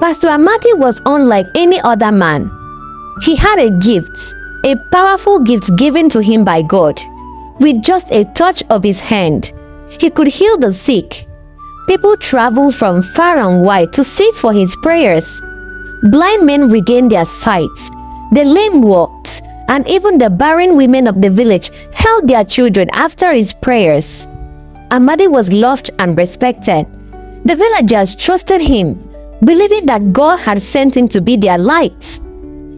Pastor Amadi was unlike any other man. He had a gift, a powerful gift given to him by God. With just a touch of his hand, he could heal the sick. People traveled from far and wide to sit for his prayers. Blind men regained their sight, the lame walked, and even the barren women of the village held their children after his prayers. Amadi was loved and respected. The villagers trusted him, believing that God had sent him to be their light.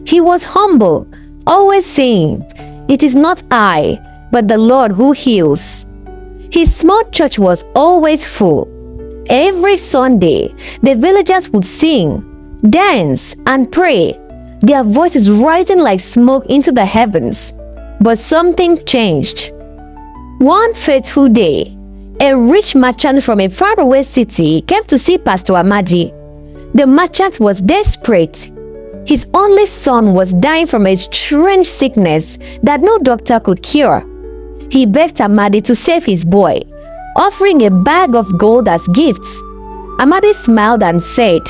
He was humble, always saying, "It is not I, but the Lord who heals." His small church was always full. Every Sunday, the villagers would sing, dance, and pray, their voices rising like smoke into the heavens. But something changed. One fateful day, a rich merchant from a faraway city came to see Pastor Amadi. The merchant was desperate. His only son was dying from a strange sickness that no doctor could cure. He begged Amadi to save his boy, offering a bag of gold as gifts. Amadi smiled and said,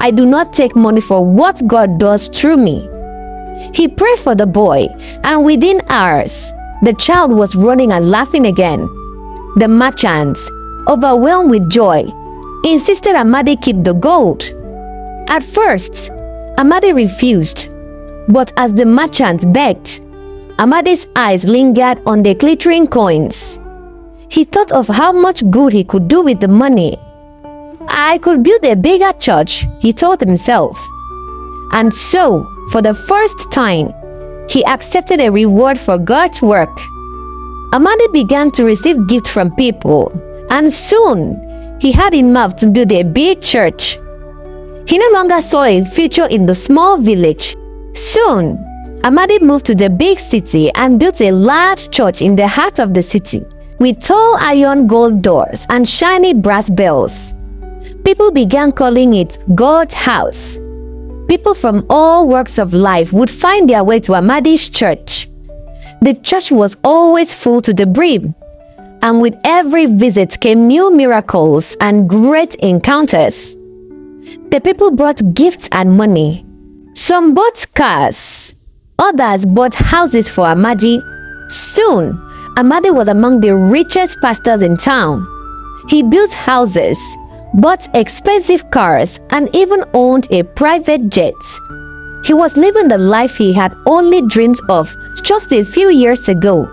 "I do not take money for what God does through me." He prayed for the boy, and within hours, the child was running and laughing again. The merchant, overwhelmed with joy, insisted Amadi keep the gold. At first, Amadi refused, but as the merchant begged, Amadi's eyes lingered on the glittering coins. He thought of how much good he could do with the money. "I could build a bigger church," he told himself. And so, for the first time, he accepted a reward for God's work. Amadi began to receive gifts from people, and soon, he had enough to build a big church. He no longer saw a future in the small village. Soon, Amadi moved to the big city and built a large church in the heart of the city, with tall iron gold doors and shiny brass bells. People began calling it God's house. People from all walks of life would find their way to Amadi's church. The church was always full to the brim, and with every visit came new miracles and great encounters. The people brought gifts and money. Some bought cars, others bought houses for Amadi. Soon, Amadi was among the richest pastors in town. He built houses, bought expensive cars, and even owned a private jet. He was living the life he had only dreamed of just a few years ago.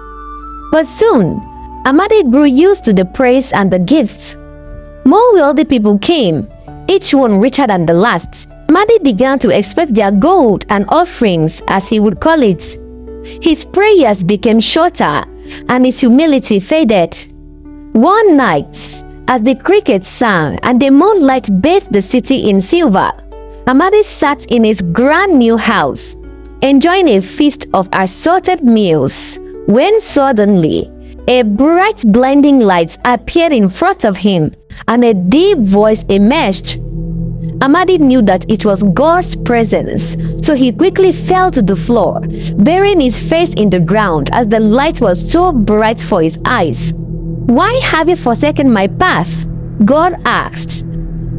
But soon, Amadi grew used to the praise and the gifts. More wealthy people came, each one richer than the last. Amadi began to expect their gold and offerings, as he would call it. His prayers became shorter, and his humility faded. One night, as the crickets sang and the moonlight bathed the city in silver, Amadi sat in his grand new house, enjoying a feast of assorted meals, when suddenly, a bright blinding light appeared in front of him, and a deep voice emerged. Amadi knew that it was God's presence, so he quickly fell to the floor, burying his face in the ground as the light was too bright for his eyes. "Why have you forsaken my path?" God asked.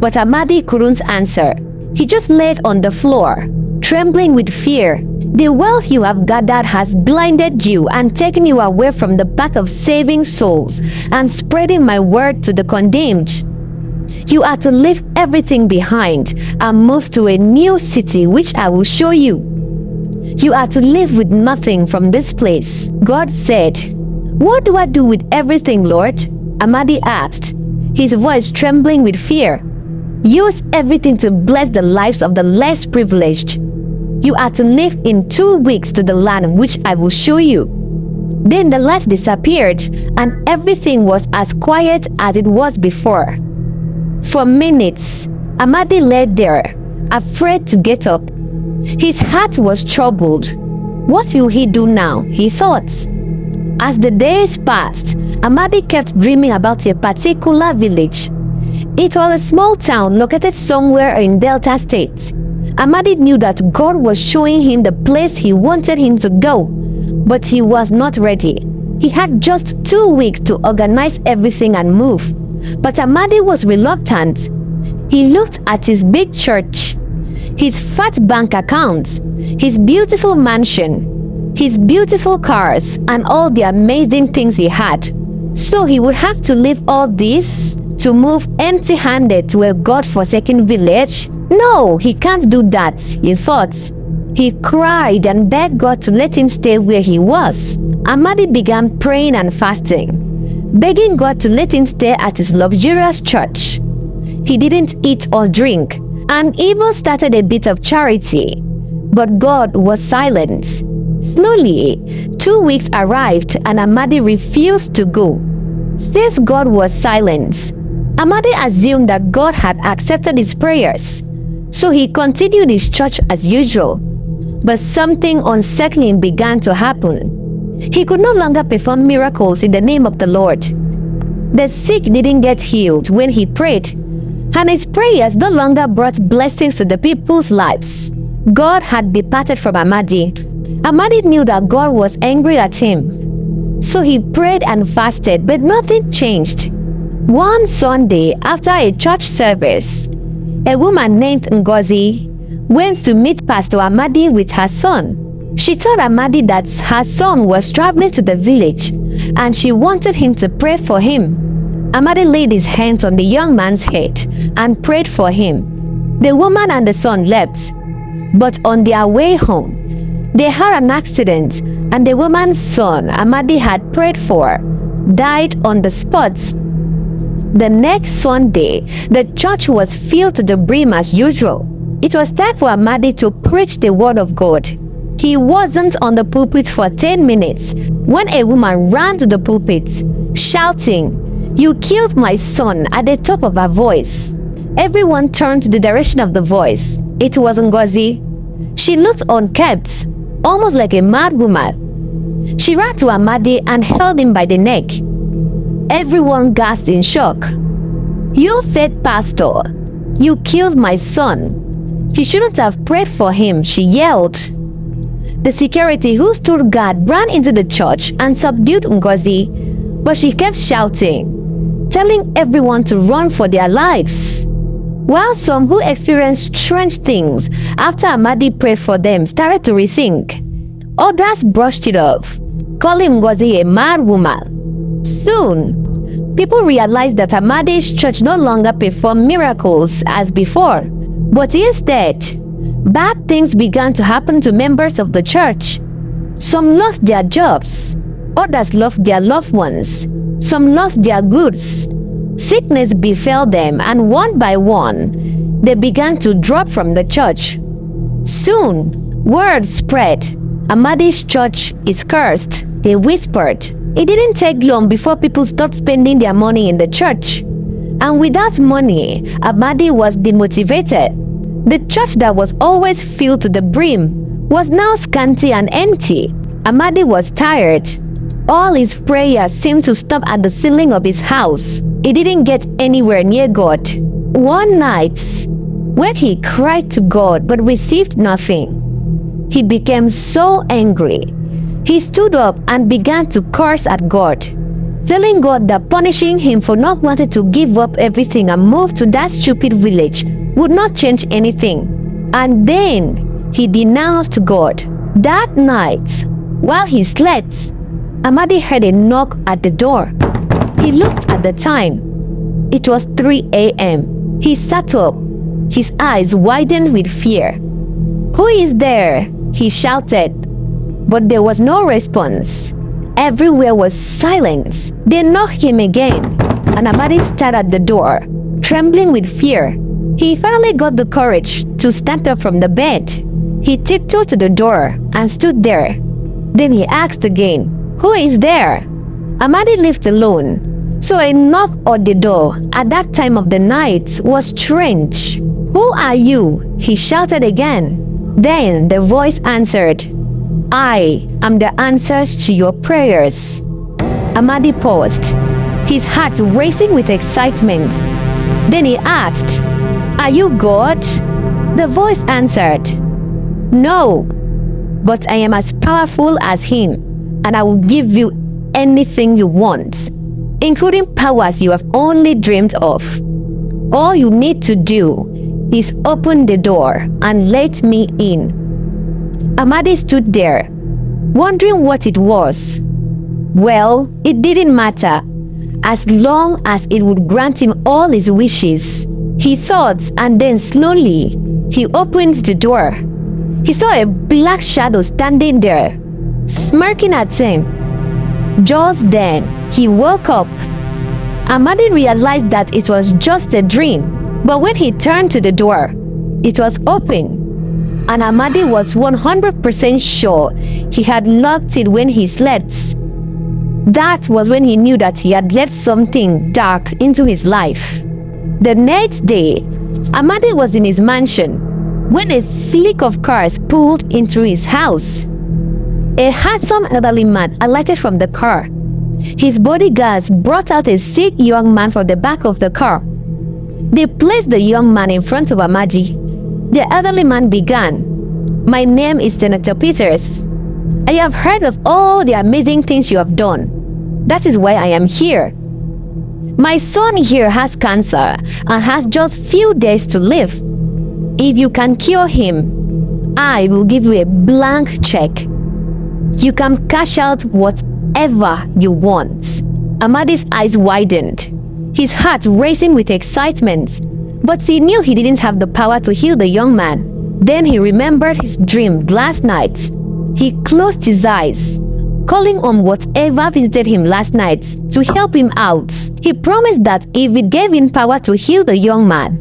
But Amadi couldn't answer. He just laid on the floor, trembling with fear. "The wealth you have gathered has blinded you and taken you away from the path of saving souls and spreading my word to the condemned. You are to leave everything behind and move to a new city which I will show you. You are to live with nothing from this place." God said. "What do I do with everything, Lord?" Amadi asked, his voice trembling with fear. "Use everything to bless the lives of the less privileged. You are to live in 2 weeks to the land which I will show you." Then the light disappeared, and everything was as quiet as it was before. For minutes, Amadi lay there, afraid to get up. His heart was troubled. What will he do now, he thought. As the days passed, Amadi kept dreaming about a particular village. It was a small town located somewhere in Delta State. Amadi knew that God was showing him the place he wanted him to go, but he was not ready. He had just 2 weeks to organize everything and move. But Amadi was reluctant. He looked at his big church, his fat bank accounts, his beautiful mansion, his beautiful cars, and all the amazing things he had. So he would have to leave all this to move empty-handed to a God-forsaken village? No, he can't do that, he thought. He cried and begged God to let him stay where he was. Amadi began praying and fasting, begging God to let him stay at his luxurious church. He didn't eat or drink, and even started a bit of charity. But God was silent. Slowly, 2 weeks arrived and Amadi refused to go. Since God was silent, Amadi assumed that God had accepted his prayers, so he continued his church as usual. But something unsettling began to happen. He could no longer perform miracles in the name of the Lord. The sick didn't get healed when he prayed, and his prayers no longer brought blessings to the people's lives. God had departed from Amadi. Amadi knew that God was angry at him, so he prayed and fasted, but nothing changed. One Sunday, after a church service, a woman named Ngozi went to meet Pastor Amadi with her son. She told Amadi that her son was traveling to the village and she wanted him to pray for him. Amadi laid his hands on the young man's head and prayed for him. The woman and the son left, but on their way home, they had an accident and the woman's son Amadi had prayed for died on the spot. The next Sunday, the church was filled to the brim as usual. It was time for Amadi to preach the word of God. He wasn't on the pulpit for 10 minutes when a woman ran to the pulpit, shouting, "You killed my son," at the top of her voice. Everyone turned to the direction of the voice. It was Ngozi. She looked unkempt, almost like a mad woman. She ran to Amadi and held him by the neck. Everyone gasped in shock. "You fake pastor! You killed my son! You shouldn't have prayed for him," she yelled. The security who stood guard ran into the church and subdued Ngozi, but she kept shouting, telling everyone to run for their lives. While some who experienced strange things after Amadi prayed for them started to rethink, others brushed it off, calling Ngozi a mad woman. Soon, people realized that Amadi's church no longer performed miracles as before, but instead, bad things began to happen to members of the church. Some lost their jobs, others lost their loved ones, some lost their goods. Sickness befell them, and one by one, they began to drop from the church. Soon, word spread. Amadi's church is cursed, they whispered. It didn't take long before people stopped spending their money in the church. And without money, Amadi was demotivated. The church that was always filled to the brim was now scanty and empty. Amadi was tired. All his prayers seemed to stop at the ceiling of his house. He didn't get anywhere near God. One night, when he cried to God but received nothing, he became so angry. He stood up and began to curse at God, telling God that punishing him for not wanting to give up everything and move to that stupid village would not change anything. And then he denounced God. That night, while he slept, Amadi heard a knock at the door. He looked at the time. It was 3 a.m. He sat up, his eyes widened with fear. "Who is there?" he shouted. But there was no response. Everywhere was silence. They knocked him again, and Amadi stared at the door, trembling with fear. He finally got the courage to stand up from the bed. He tiptoed to the door and stood there. Then he asked again, "Who is there?" Amadi lived alone, so a knock on the door at that time of the night was strange. "Who are you?" he shouted again. Then the voice answered, "I am the answers to your prayers." Amadi paused, his heart racing with excitement. Then he asked, "Are you God?" The voice answered, "No, but I am as powerful as him, and I will give you anything you want, including powers you have only dreamed of." All you need to do is open the door and let me in. Amadi stood there, wondering what it was. Well, it didn't matter, as long as it would grant him all his wishes. He thought, and then slowly, he opened the door. He saw a black shadow standing there, smirking at him. Just then, he woke up. Amadi realized that it was just a dream, but when he turned to the door, it was open, and Amadi was 100% sure he had locked it when he slept. That was when he knew that he had let something dark into his life. The next day, Amadi was in his mansion when a fleet of cars pulled into his house. A handsome elderly man alighted from the car. His bodyguards brought out a sick young man from the back of the car. They placed the young man in front of Amadi. The elderly man began, "My name is Senator Peters. I have heard of all the amazing things you have done. That is why I am here. My son here has cancer and has just few days to live. If you can cure him, I will give you a blank check. You can cash out whatever you want." Amadi's eyes widened, his heart racing with excitement, but he knew he didn't have the power to heal the young man. Then he remembered his dream last night. He closed his eyes, calling on whatever visited him last night to help him out. He promised that if it gave him power to heal the young man,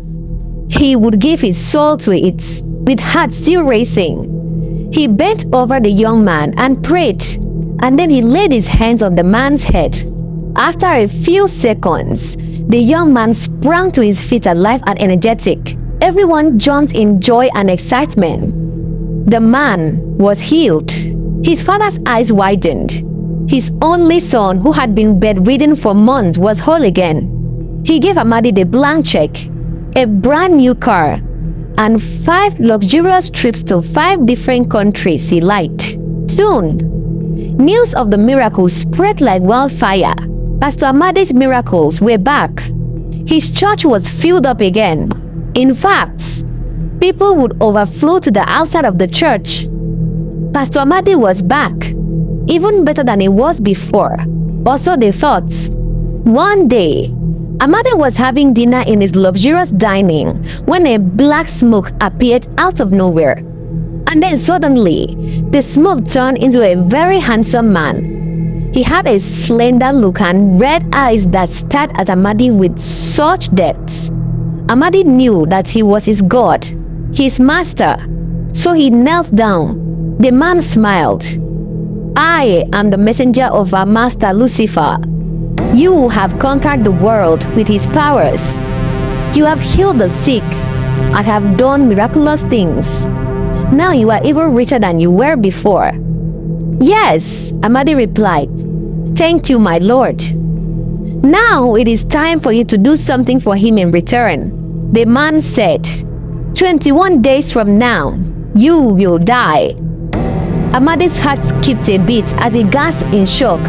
he would give his soul to it. With heart still racing, he bent over the young man and prayed, and then he laid his hands on the man's head. After a few seconds, the young man sprang to his feet alive and energetic. Everyone jumped in joy and excitement. The man was healed. His father's eyes widened. His only son, who had been bedridden for months, was whole again. He gave Amadi the blank check, a brand new car, and 5 luxurious trips to 5 different countries he liked. Soon, news of the miracle spread like wildfire. Pastor Amadi's miracles were back. His church was filled up again. In fact, people would overflow to the outside of the church. Pastor Amadi was back, even better than he was before, or so they thought. One day, Amadi was having dinner in his luxurious dining when a black smoke appeared out of nowhere. And then suddenly, the smoke turned into a very handsome man. He had a slender look and red eyes that stared at Amadi with such depth. Amadi knew that he was his God, his master, so he knelt down. The man smiled. "I am the messenger of our master Lucifer. You have conquered the world with his powers. You have healed the sick and have done miraculous things. Now you are even richer than you were before." "Yes," Amadi replied. "Thank you, my lord. Now it is time for you to do something for him in return." The man said, 21 days from now, you will die." Amadi's heart skipped a beat as he gasped in shock.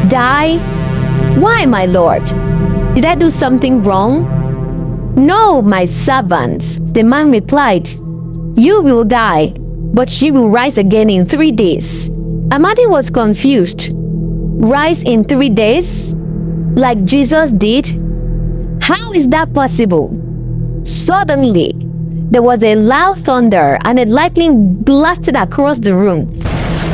"Die? Why, my lord? Did I do something wrong?" "No, my servant," the man replied. "You will die, but you will rise again in 3 days." Amadi was confused. Rise in 3 days? Like Jesus did? How is that possible? Suddenly, there was a loud thunder and a lightning blasted across the room.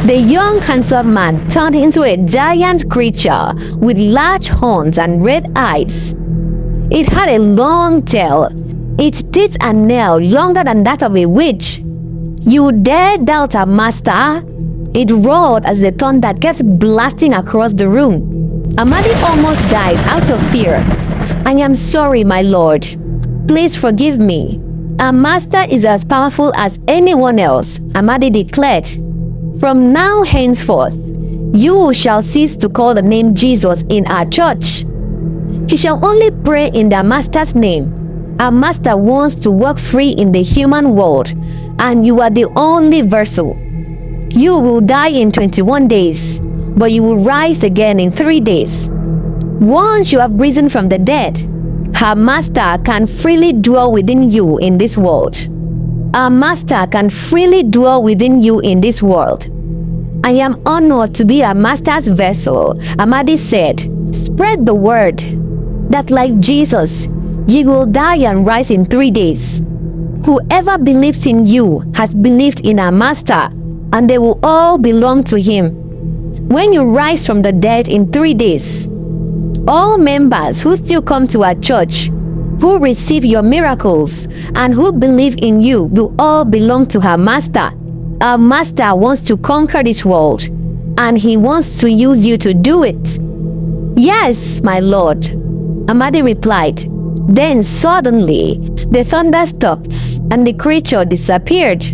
The young handsome man turned into a giant creature with large horns and red eyes. It had a long tail, its teeth and nails longer than that of a witch. "You dare doubt our master?" It roared as the thunder kept blasting across the room. Amadi almost died out of fear. "I am sorry, my lord. Please forgive me. Our master is as powerful as anyone else," Amadi declared. "From now henceforth, you shall cease to call the name Jesus in our church. You shall only pray in the master's name. Our master wants to walk free in the human world, and you are the only vessel. You will die in 21 days, but you will rise again in 3 days. Once you have risen from the dead, Her master can freely dwell within you in this world. Our master can freely dwell within you in this world. I am honored to be a master's vessel. Amadi said, spread the word that like Jesus, you will die and rise in 3 days. Whoever believes in you has believed in our master, and they will all belong to him. When you rise from the dead in 3 days, all members who still come to our church, who receive your miracles, and who believe in you will all belong to her master. Our master wants to conquer this world, and he wants to use you to do it. Yes, my lord, Amadi replied. Then suddenly, the thunder stopped, and the creature disappeared.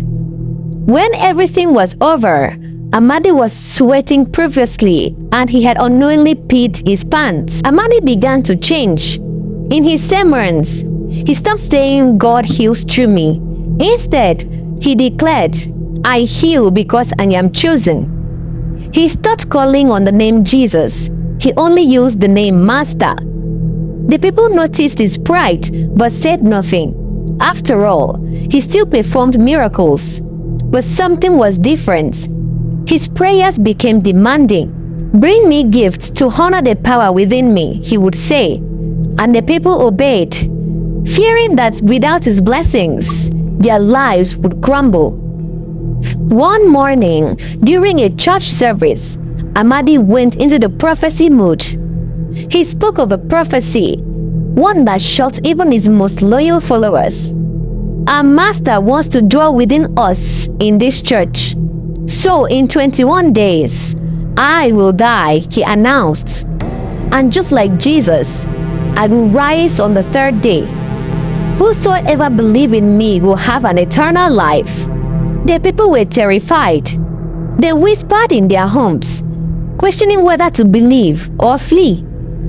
When everything was over, Amadi was sweating profusely, and he had unknowingly peed his pants. Amadi began to change. In his sermons, he stopped saying God heals through me. Instead, he declared, I heal because I am chosen. He stopped calling on the name Jesus. He only used the name Master. The people noticed his pride but said nothing. After all, he still performed miracles. But something was different. His prayers became demanding. Bring me gifts to honor the power within me, he would say. And the people obeyed, fearing that without his blessings, their lives would crumble. One morning, during a church service, Amadi went into the prophecy mood. He spoke of a prophecy, one that shocked even his most loyal followers. Our master wants to dwell within us in this church. So in 21 days, I will die, he announced. And just like Jesus, I will rise on the 3rd day. Whosoever believes in me will have an eternal life. The people were terrified. They whispered in their homes, questioning whether to believe or flee.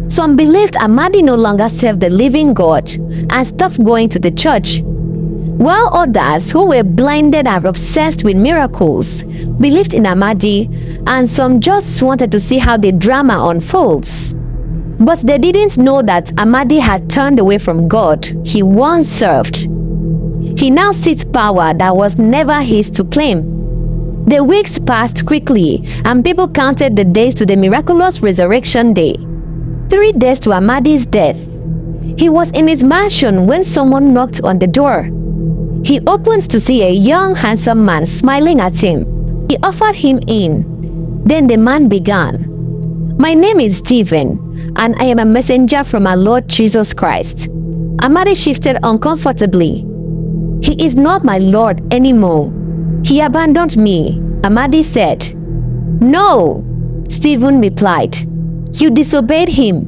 Some believed Amadi no longer served the living God and stopped going to the church, while others who were blinded and obsessed with miracles believed in Amadi, and some just wanted to see how the drama unfolds. But they didn't know that Amadi had turned away from God he once served. He now seeks power that was never his to claim. The weeks passed quickly, and people counted the days to the miraculous resurrection day. 3 days to Amadi's death. He was in his mansion when someone knocked on the door. He opened to see a young, handsome man smiling at him. He offered him in. Then the man began, My name is Stephen, and I am a messenger from our Lord Jesus Christ. Amadi shifted uncomfortably. He is not my Lord anymore. He abandoned me, Amadi said. No, Stephen replied. You disobeyed him.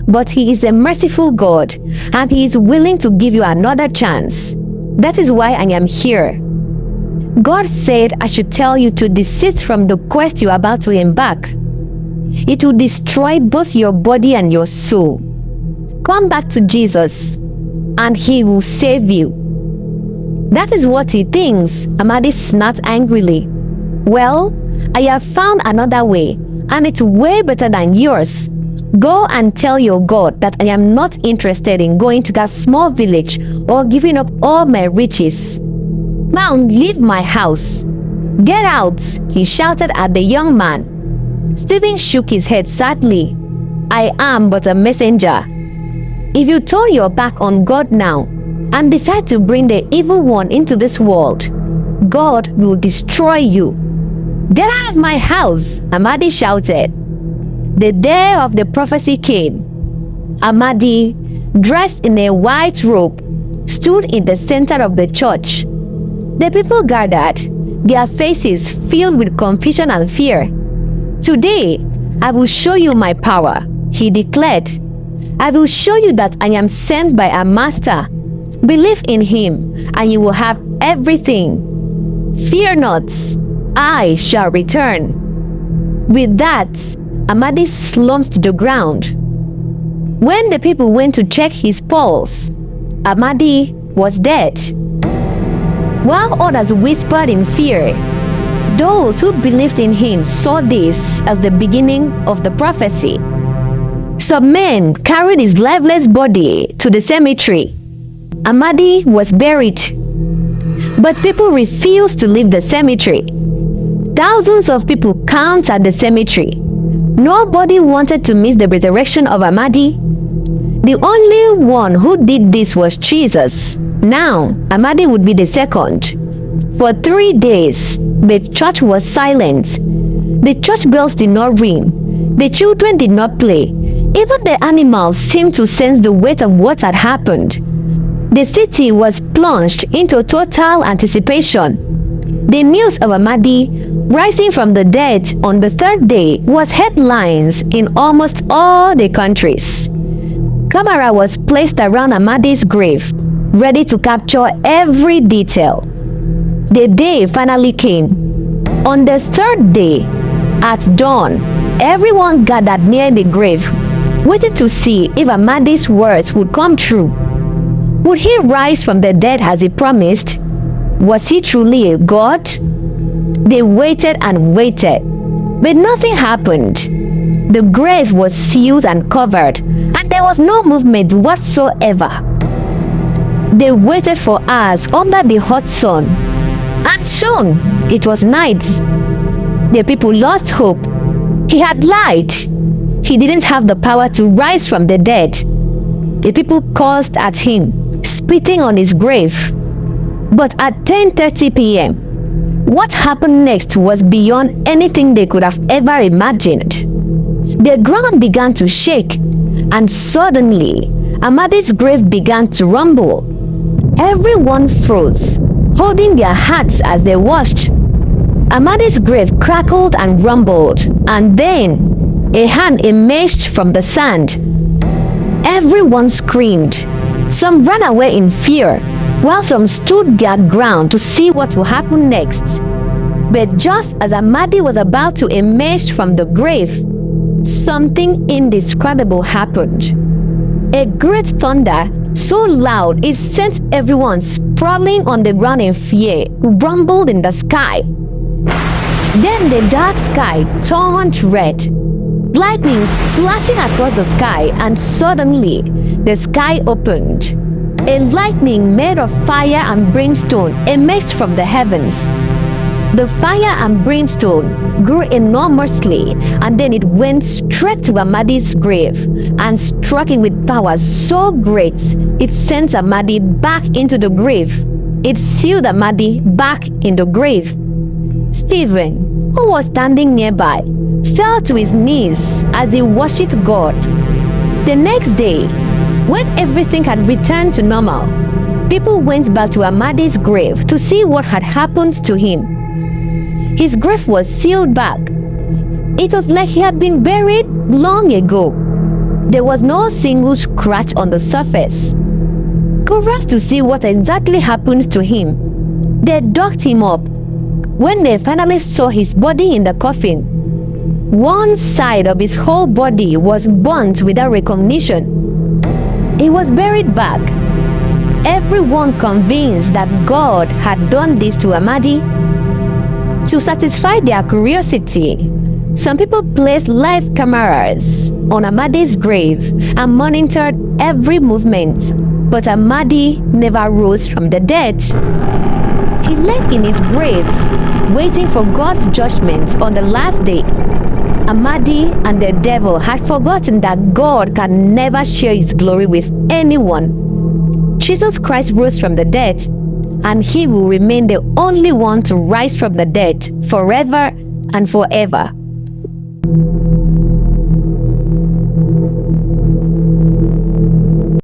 But he is a merciful God, and he is willing to give you another chance. That is why I am here. God said I should tell you to desist from the quest you are about to embark. It will destroy both your body and your soul. Come back to Jesus, and he will save you. That is what he thinks, Amadi snapped angrily. Well, I have found another way, and it's way better than yours. Go and tell your God that I am not interested in going to that small village or giving up all my riches. Now leave my house. Get out, he shouted at the young man. Stephen shook his head sadly. I am but a messenger. If you turn your back on God now and decide to bring the evil one into this world, God will destroy you. Get out of my house, Amadi shouted. The day of the prophecy came. Amadi, dressed in a white robe, stood in the center of the church. The people gathered, their faces filled with confusion and fear. Today, I will show you my power, he declared. I will show you that I am sent by a master. Believe in him, and you will have everything. Fear not, I shall return. With that, Amadi slumped to the ground. When the people went to check his pulse, Amadi was dead. While others whispered in fear, those who believed in him saw this as the beginning of the prophecy. Some men carried his lifeless body to the cemetery. Amadi was buried. But people refused to leave the cemetery. Thousands of people camped at the cemetery. Nobody wanted to miss the resurrection of Amadi. The only one who did this was Jesus. Now, Amadi would be the second. For 3 days, the church was silent. The church bells did not ring. The children did not play. Even the animals seemed to sense the weight of what had happened. The city was plunged into total anticipation. The news of Amadi rising from the dead on the third day was headlines in almost all the countries. Camera was placed around Amadi's grave, ready to capture every detail. The day finally came. On the third day, at dawn, everyone gathered near the grave, waiting to see if Amadi's words would come true. Would he rise from the dead as he promised? Was he truly a god? They waited and waited, but nothing happened. The grave was sealed and covered, and there was no movement whatsoever. They waited for hours under the hot sun, and soon it was night. The people lost hope. He had lied. He didn't have the power to rise from the dead. The people cursed at him, spitting on his grave. But at 10:30 p.m., what happened next was beyond anything they could have ever imagined. The ground began to shake, and suddenly, Amadi's grave began to rumble. Everyone froze, holding their hats as they watched. Amadi's grave crackled and rumbled, and then a hand emerged from the sand. Everyone screamed. Some ran away in fear, while some stood their ground to see what would happen next. But just as Amadi was about to emerge from the grave, something indescribable happened. A great thunder, so loud it sent everyone sprawling on the ground in fear, rumbled in the sky. Then the dark sky turned red, lightning flashing across the sky, and suddenly the sky opened. A lightning made of fire and brimstone emerged from the heavens. The fire and brimstone grew enormously, and then it went straight to Amadi's grave and struck him with power so great it sent Amadi back into the grave. It sealed Amadi back in the grave. Stephen, who was standing nearby, fell to his knees as he worshipped God. The next day, when everything had returned to normal, people went back to Amadi's grave to see what had happened to him. His grave was sealed back. It was like he had been buried long ago. There was no single scratch on the surface. Curious to see what exactly happened to him, they dug him up. When they finally saw his body in the coffin, one side of his whole body was burnt without recognition. He was buried back. Everyone convinced that God had done this to Amadi. To satisfy their curiosity, some people placed live cameras on Amadi's grave and monitored every movement, but Amadi never rose from the dead. He lay in his grave, waiting for God's judgment on the last day. Amadi and the devil had forgotten that God can never share his glory with anyone. Jesus Christ rose from the dead, and he will remain the only one to rise from the dead forever and forever.